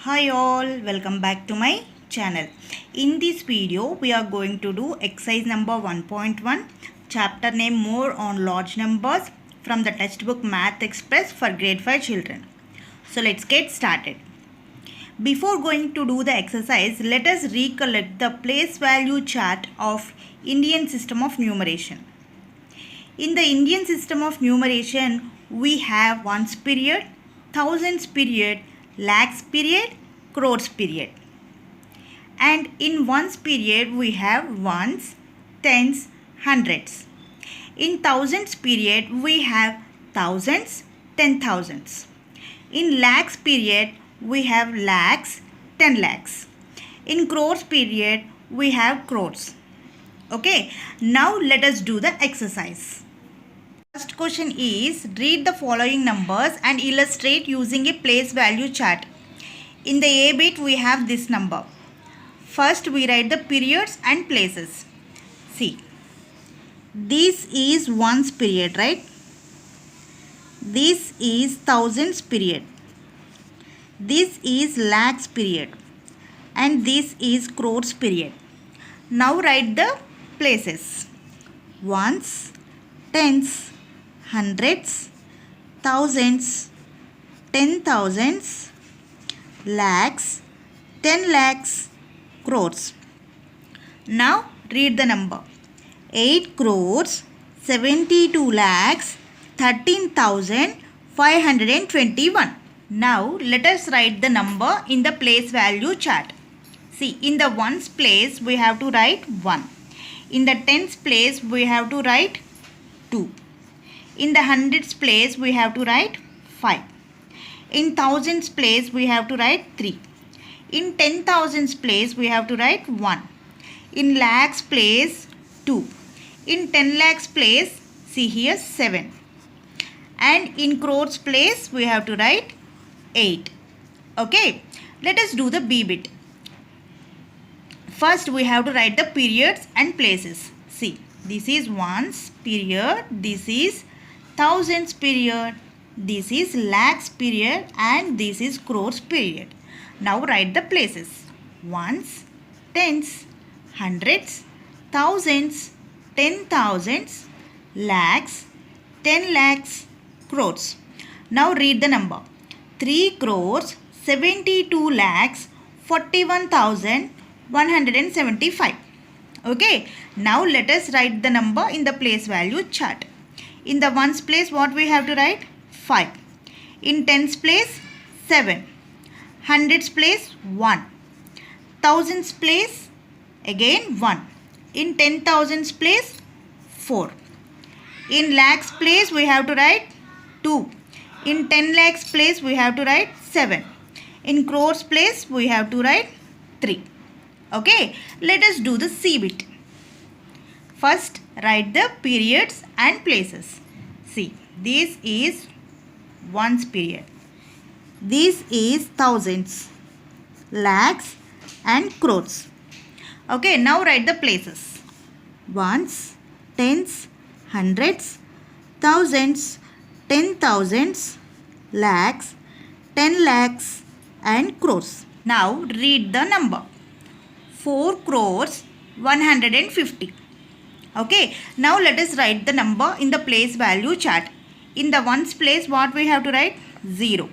Hi all, welcome back to my channel. In this video, we are going to do exercise number 1.1, chapter name More on Large Numbers from the textbook Math Express for grade 5 children. So let's get started. Before going to do the exercise, let us recollect the place value chart of Indian system of numeration. In the Indian system of numeration, we have ones period, thousands period, lakhs period, crores period. And in ones period, we have ones, tens, hundreds. In thousands period, we have thousands, 10,000s. In lakhs period, we have lakhs, 10 lakhs. In crores period, we have crores. Okay, now let us do the exercise. First question is, read the following numbers and illustrate using a place value chart. In the A bit, we have this number. First, we write the periods and places. See, this is ones period, right? This is thousands period. This is lakhs period. And this is crores period. Now write the places. Ones, tens, hundreds, thousands, 10,000s, lakhs, 10 lakhs, crores. Now read the number. 8 crores, 72 lakhs, 13,521. Now let us write the number in the place value chart. See, in the ones place we have to write 1. In the tens place we have to write 2. In the hundreds place we have to write 5. In thousands place we have to write 3. In 10,000s place we have to write 1. In lakhs place 2. In 10 lakhs place, see here, 7. And in crores place we have to write 8. Okay, let us do the B bit. First we have to write the periods and places. See, this is ones period, this is thousands period, this is lakhs period, and this is crores period. Now write the places. Ones, tens, hundreds, thousands, 10,000s, lakhs, 10 lakhs, crores. Now read the number. 3 crores, 72 lakhs, 41,175. Okay. Now let us write the number in the place value chart. In the ones place, what we have to write? 5. In tens place, 7. Hundreds place, 1. Thousands place, again 1. In 10,000s place, 4. In lakhs place, we have to write 2. In 10 lakhs place, we have to write 7. In crores place, we have to write 3. Okay, let us do the C bit. First, write the periods and places. See, this is ones period. This is thousands, lakhs, and crores. Okay, now write the places. Ones, tens, hundreds, thousands, 10,000s, lakhs, 10 lakhs, and crores. Now read the number. 4 crores, 150. Okay, now let us write the number in the place value chart. In the ones place, what we have to write? 0.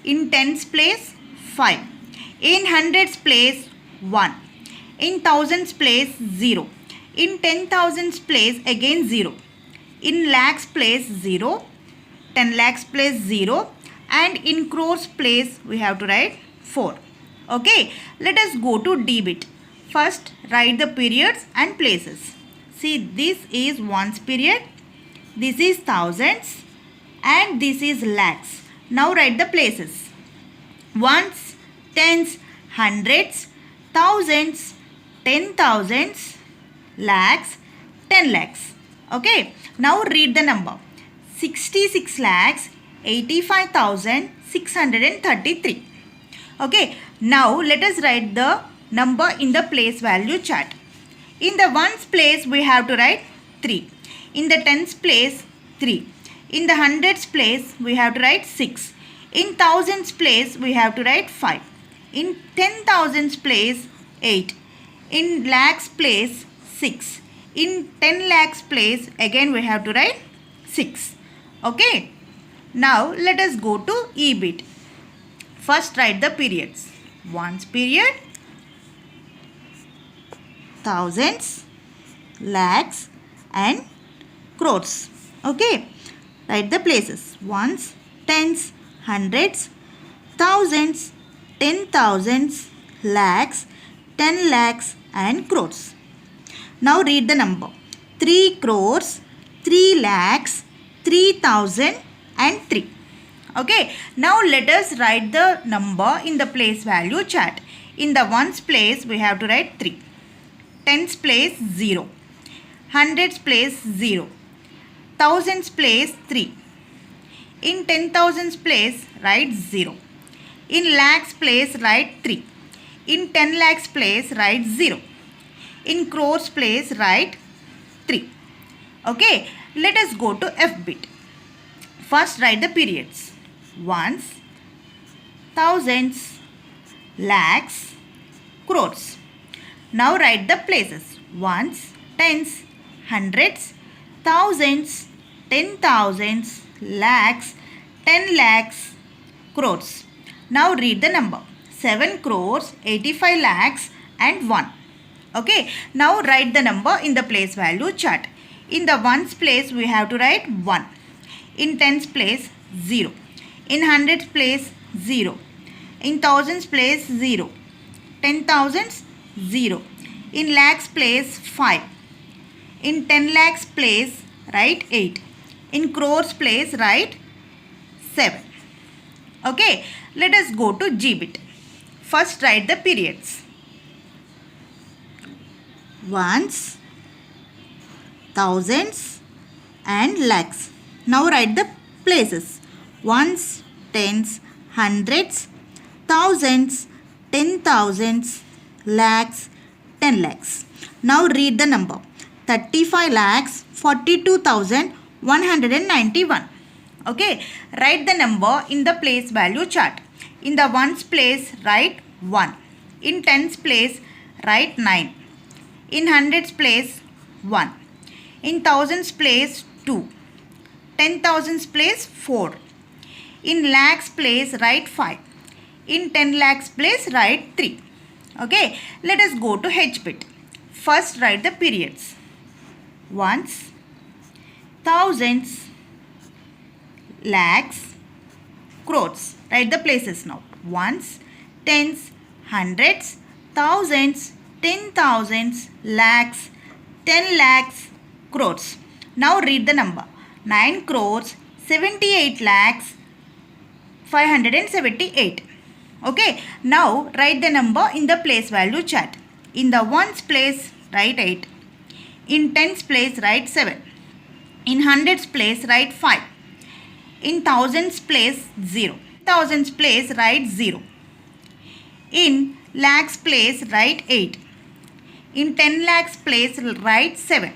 In tens place, 5. In hundreds place, 1. In thousands place, 0. In 10,000s place, again 0. In lakhs place, 0. 10 lakhs place, 0. And in crores place, we have to write 4. Okay, let us go to D bit. First, write the periods and places. See, this is ones period, this is thousands, and this is lakhs. Now write the places. Ones, tens, hundreds, thousands, 10,000s, lakhs, 10 lakhs. Okay, now read the number. 66 lakhs, 85,633. Okay, now let us write the number in the place value chart. In the ones place, we have to write 3. In the tens place, 3. In the hundreds place, we have to write 6. In thousands place, we have to write 5. In 10,000s place 8. In lakhs place 6. In 10 lakhs place again we have to write 6. Okay. Now let us go to EBIT. First write the periods. Ones period, thousands, lakhs and crores. Okay. Write the places. Ones, tens, hundreds, thousands, 10,000s, lakhs, 10 lakhs and crores. Now read the number. 3 crores, 3 lakhs, 3,000 and 3. Okay. Now let us write the number in the place value chart. In the ones place we have to write 3. Tens place 0. Hundreds place 0. Thousands place 3. In 10,000s place write 0. In lakhs place write 3. In 10 lakhs place write 0. In crores place write 3. Okay. Let us go to FBIT. First write the periods. Ones, thousands, lakhs, crores. Now write the places. Ones, tens, hundreds, thousands, 10,000s, lakhs, 10 lakhs, crores. Now read the number. 7 crores, 85 lakhs and 1. Okay. Now write the number in the place value chart. In the ones place we have to write 1. In tens place 0. In hundreds place 0. In thousands place 0. 10,000s 0. In lakhs place 5. In 10 lakhs place write 8. In crores place write 7. Okay. Let us go to GBIT. First write the periods. Ones, thousands and lakhs. Now write the places. Ones, tens, hundreds, thousands, 10,000s, lakhs, 10 lakhs. Now read the number. 35 lakhs, 42,191. Okay. Write the number in the place value chart. In the ones place write 1. In tens place write 9. In hundreds place 1. In thousands place 2. 10,000s place 4. In lakhs place write 5. In 10 lakhs place write 3. Okay. Let us go to HBIT. First write the periods. Ones, thousands, lakhs, crores. Write the places now. Ones, tens, hundreds, thousands, 10,000s, lakhs, 10 lakhs, crores. Now read the number. 9 crores, 78 lakhs, 578. Okay. Now write the number in the place value chart. In the ones place write 8. In tens place write 7. In hundreds place write 5. In thousands place 0. Thousands place write 0. In lakhs place write 8. In 10 lakhs place write 7.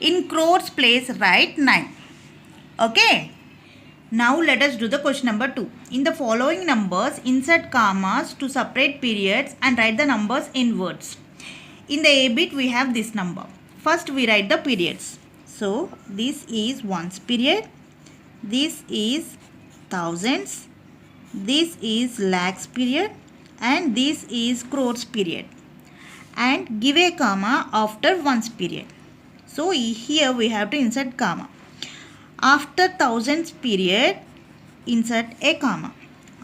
In crores place write 9. Okay. Now let us do the question number 2. In the following numbers, insert commas to separate periods and write the numbers in words. In the EBIT we have this number. First we write the periods. So this is ones period. This is thousands. This is lakhs period. And this is crores period. And give a comma after ones period. So here we have to insert comma. After thousands period, insert a comma.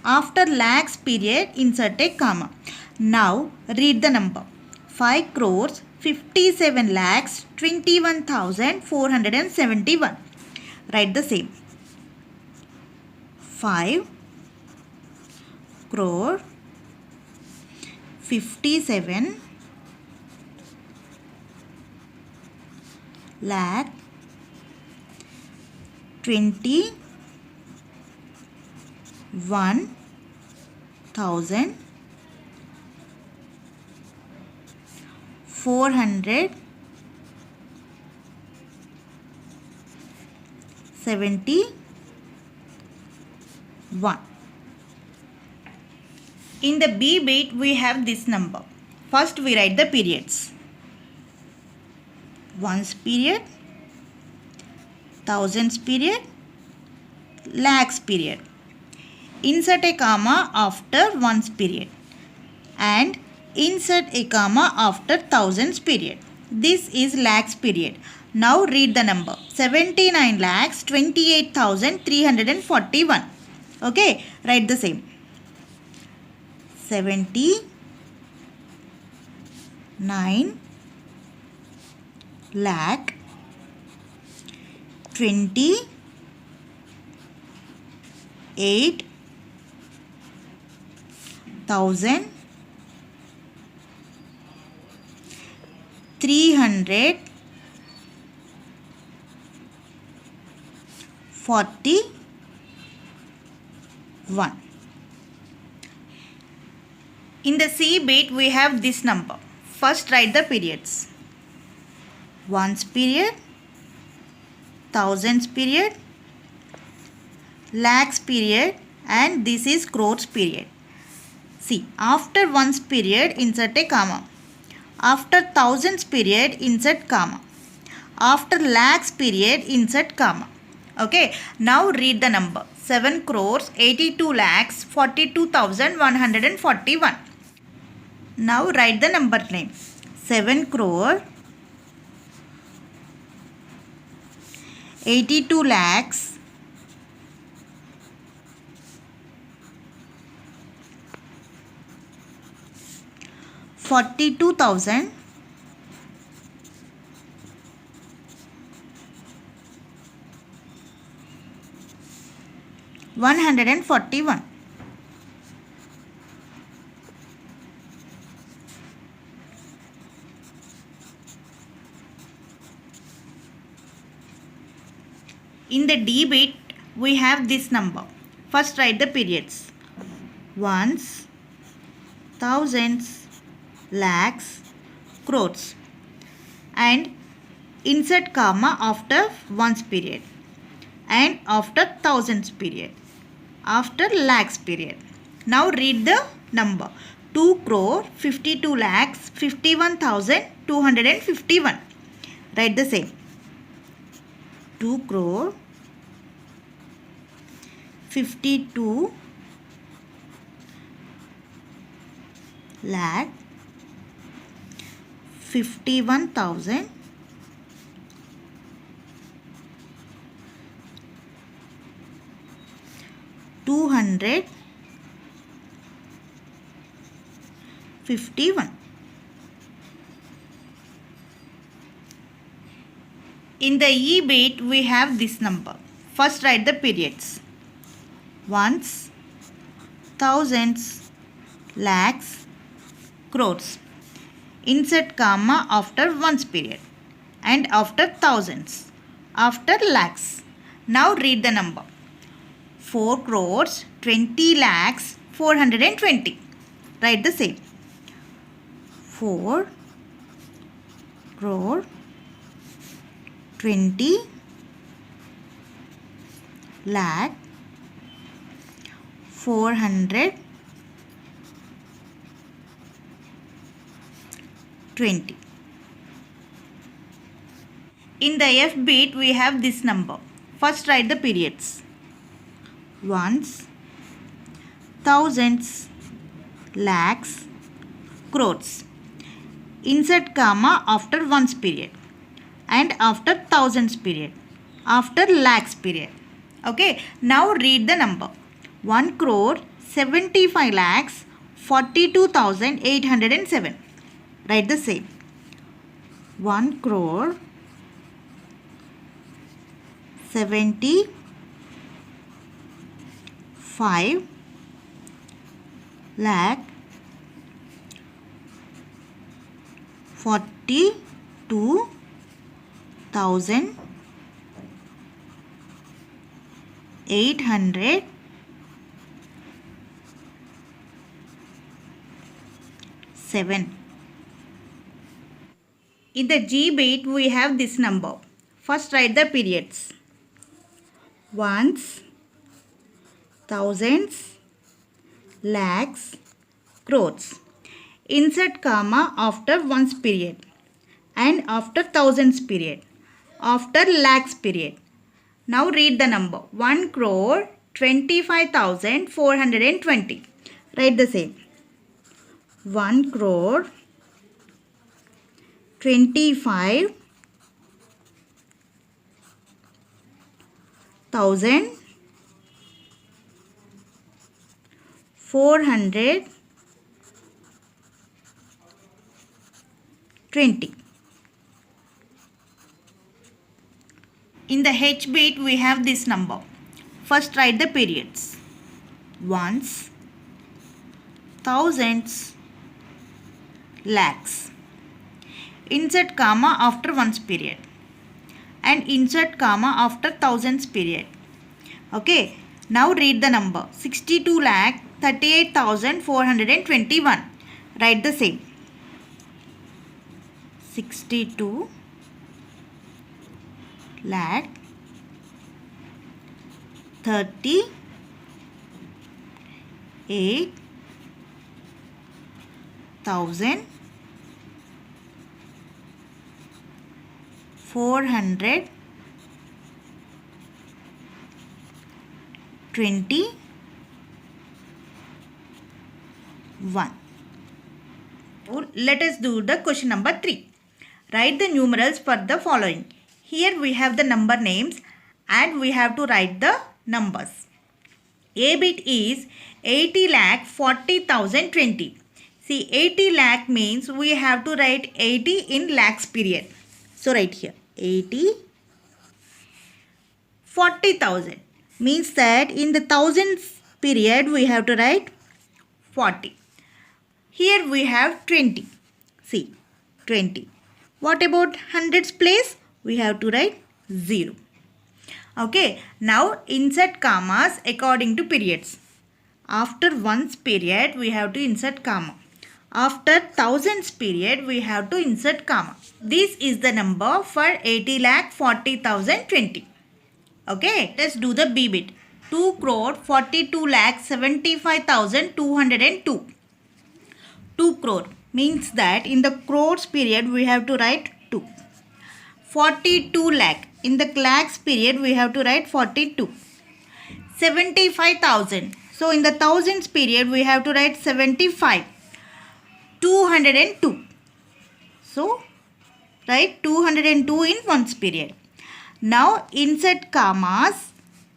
After lakhs period, insert a comma. Now read the number. 5 crores, 57 lakhs, 21,471. Write the same. 5 crore, 57 lakh, 21,471. In the B bit, we have this number. First, we write the periods. Ones period, thousands period, lakhs period. Insert a comma after ones period and insert a comma after thousands period. This is lakhs period. Now read the number 79,28,341. Okay, write the same. 79 lakh 28,341. In the C bit, we have this number. First, write the periods. Ones period, thousands period, lakhs period, and this is crores period. See, after ones period, insert a comma. After thousands period, insert comma. After lakhs period, insert comma. Okay, now read the number 7 crores 82 lakhs 42,141. Now write the number name 7 crore 82 lakhs 42,000 141. In the D bit, we have this number. First, write the periods. Ones, thousands, lakhs, crores. And insert comma after ones period. And after thousands period. After lakhs period. Now read the number. 2 crore 52 lakhs 51,251. Write the same. 2 crore 52 lakh 51,000 251. In the E bit, we have this number. First, write the periods. Ones, thousands, lakhs, crores. Insert comma after ones period and after thousands, after lakhs. Now read the number. 4 crores 20 lakhs 420. Write the same. 4 crore 20 lakh 420. In the F bit, we have this number. First, write the periods. Ones, thousands, lakhs, crores. Insert comma after ones period and after thousands period, after lakhs period. Okay, now read the number. 1 crore 75 lakhs 42,807. Write the same. 1 crore 75 lakh 42,807. In the G bit, we have this number. First, write the periods. Ones, thousands, lakhs, crores. Insert comma after ones period and after thousands period, after lakhs period. Now read the number 1 crore 25,420. Write the same. 1 crore 25,420. In the H bit we have this number. First write the periods. Ones, thousands, lakhs. Insert comma after ones period and insert comma after thousands period. Okay. Now read the number 62,38,421. Write the same. 62 lakh 38,421. Let us do the question number 3. Write the numerals for the following. Here we have the number names and we have to write the numbers. A bit is 80,40,020. See, 80 lakh means we have to write 80 in lakhs period. So write here 80. 40,000 means that in the thousands period we have to write 40. Here we have 20. See, 20. What about hundreds place? We have to write 0. Okay, now insert commas according to periods. After ones period, we have to insert comma. After thousands period, we have to insert comma. This is the number for 80,40,020. Okay, let's do the B bit. 2 crore 42,75,202. 2 crore means that in the crores period, we have to write 2. 42 lakh. In the lakhs period, we have to write 42. 75,000. So, in the thousands period, we have to write 75. 202. So, write 202 in ones period. Now, insert commas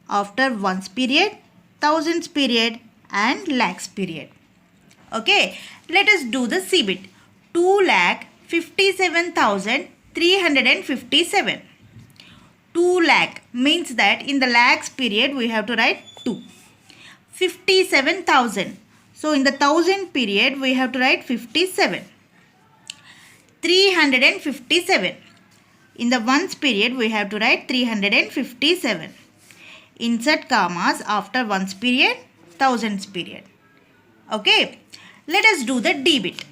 after ones period, thousands period and lakhs period. Okay, let us do the C bit. 2,57,357. 2 lakh means that in the lakhs period we have to write 2. 57,000. So in the thousand period we have to write 57. 357. In the ones period we have to write 357. Insert commas after ones period, thousands period. Okay. Let us do the D bit.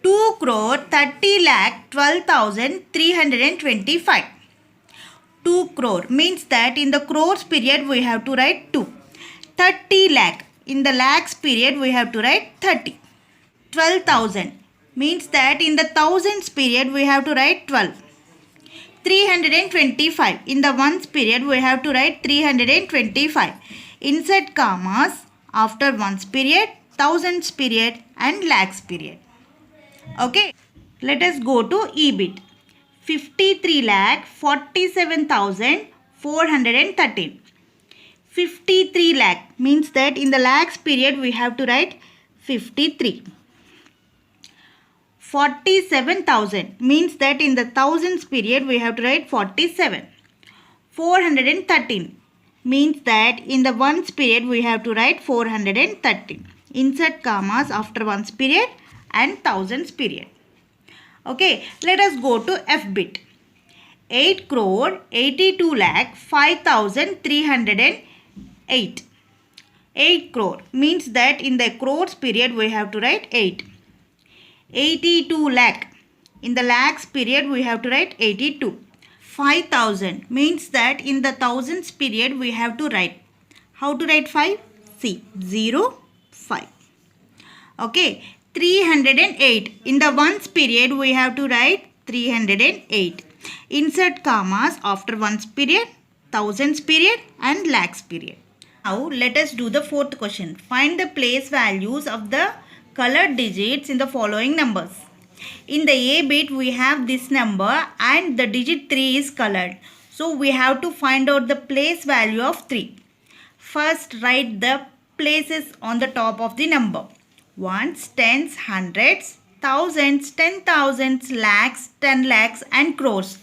2 crore 30 lakh 12,325. 2 crore means that in the crores period we have to write 2. 30 lakh. In the lakhs period we have to write 30. 12,000 means that in the thousands period we have to write 12. 325. In the ones period we have to write 325. Insert commas after ones period, thousands period and lakhs period. Okay. Let us go to E bit. 53,47,413. 53 lakh means that in the lakhs period we have to write 53. 47,000 means that in the thousands period we have to write 47. 413 means that in the ones period we have to write 413. Insert commas after ones period and thousands period. Okay, let us go to F bit. 8 crore 82 lakh 5,308. 8 crore means that in the crores period we have to write 8. 82 lakh. In the lakhs period we have to write 82. 5,000 means that in the thousands period we have to write. How to write 5? See, 0, 5. Okay. 308. In the ones period, we have to write 308. Insert commas after ones period, thousands period and lakhs period. Now let us do the fourth question. Find the place values of the colored digits in the following numbers. In the A bit we have this number and the digit 3 is colored. So we have to find out the place value of 3. First write the places on the top of the number. Ones, tens, hundreds, thousands, 10,000s, lakhs, 10 lakhs and crores.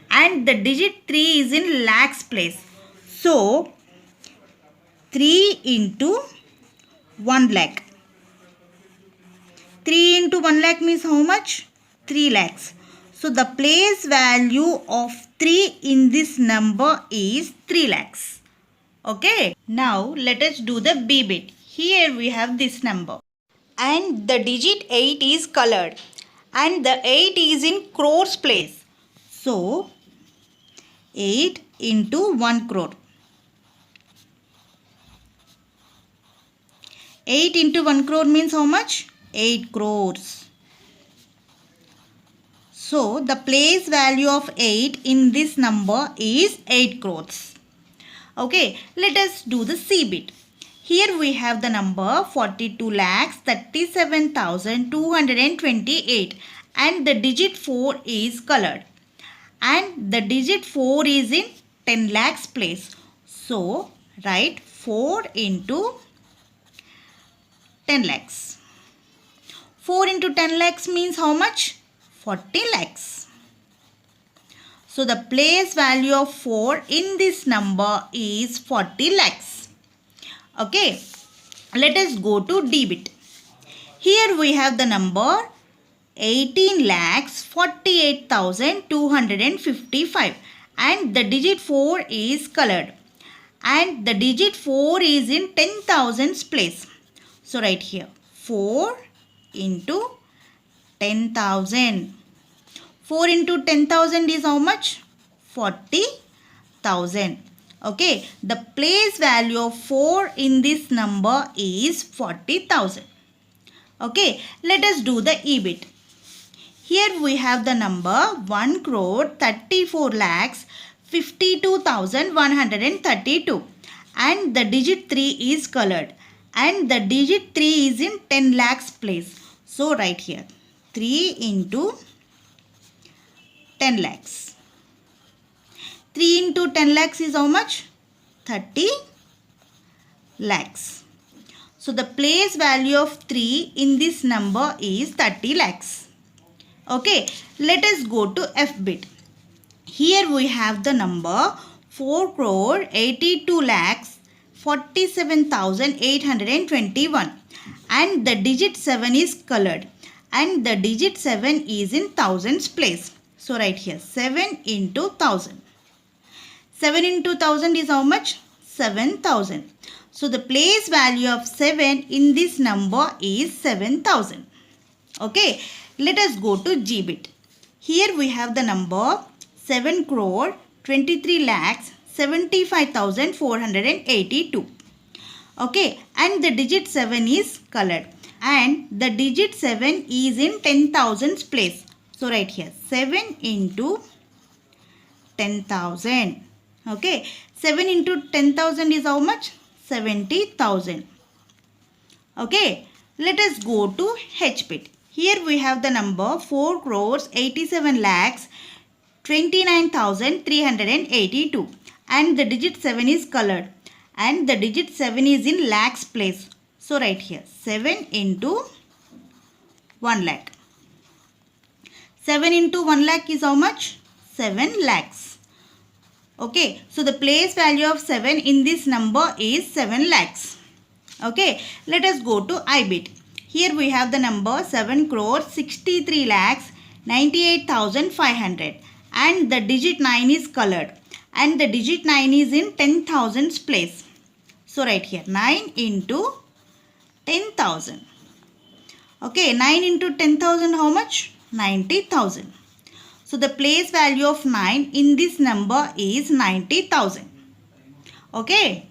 And the digit 3 is in lakhs place. So 3 into 1 lakh. 3 into 1 lakh means how much? 3 lakhs. So the place value of 3 in this number is 3 lakhs. Okay. Now let us do the B bit. Here we have this number. And the digit 8 is colored. And the 8 is in crores place. So 8 into 1 crore. 8 into 1 crore means how much? 8 crores. So the place value of 8 in this number is 8 crores. Okay, let us do the C bit. Here we have the number 42,37,228 and the digit 4 is colored. And the digit 4 is in 10 lakhs place. So write 4 into 10 lakhs. 4 into 10 lakhs means how much? 40 lakhs. So the place value of 4 in this number is 40 lakhs. Okay. Let us go to D bit. Here we have the number 18,48,255 and the digit 4 is colored. And the digit 4 is in 10,000s place. So write here 4 into 10,000. 4 into 10,000 is how much? 40,000. Okay. The place value of 4 in this number is 40,000. Okay. Let us do the E bit. Here we have the number 1 crore 34 lakhs 52,132 and the digit 3 is colored and the digit 3 is in 10 lakhs place. So write here 3 into 10 lakhs. 3 into 10 lakhs is how much? 30 lakhs. So the place value of 3 in this number is 30 lakhs. Okay, let us go to F bit. Here we have the number 4 crore 82 lakhs 47,821 and the digit 7 is colored and the digit 7 is in thousands place. So write here 7 into 1000. 7 into 1000 is how much? 7,000. So the place value of 7 in this number is 7,000. Okay. Let us go to G bit. Here we have the number 7 crore 23 lakhs 75,482. Okay. And the digit 7 is colored. And the digit 7 is in 10,000s place. So write here 7 into 10,000. Okay. 7 into 10,000 is how much? 70,000. Okay. Let us go to H bit. Here we have the number 4 crores 87 lakhs 29,382 and the digit 7 is colored and the digit 7 is in lakhs place. So write here 7 into 1 lakh. 7 into 1 lakh is how much? 7 lakhs. Okay. So the place value of 7 in this number is 7 lakhs. Okay. Let us go to I bit. Here we have the number 7 crore 63 lakhs 98,500 and the digit 9 is colored and the digit 9 is in 10,000s place. So write here 9 into 10,000. Okay, 9 into 10,000 how much? 90,000. So the place value of 9 in this number is 90,000. Okay.